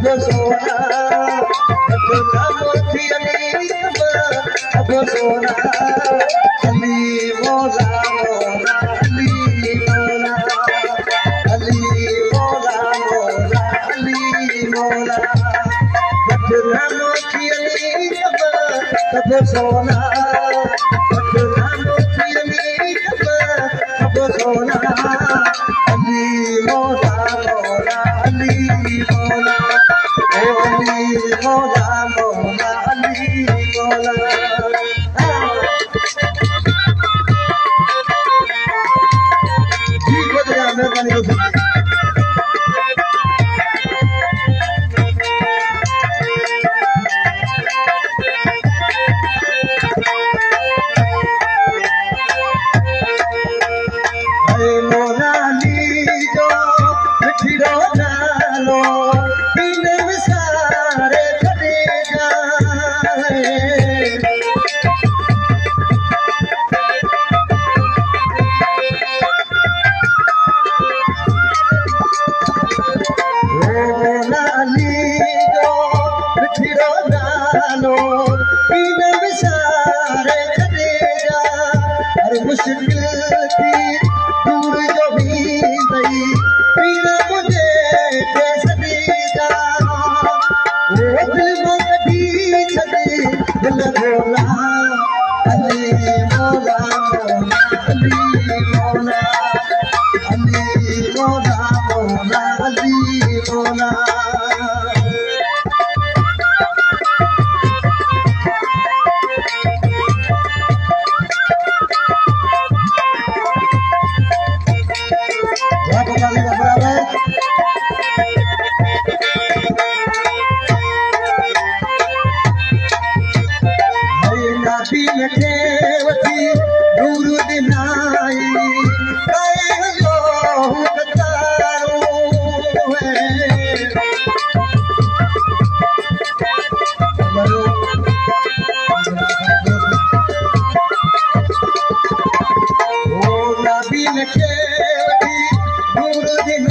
सोना अब सोना अली मौला मौला अली मौला अली मौला मौला अली मौला अब सोना अब सोना अली मौला मौला अली मौला ओ अली मौला मौला अली मौला ठीक हो गया मेहरबानी मुश्किल थी दूर जो भी गई फिर मुझे कैसे दीदा वो दिल में कभी छली दिल बोला अली मौला मौला अली मौला अली मौला मौला अली मौला दूर दिनाई दूर दिन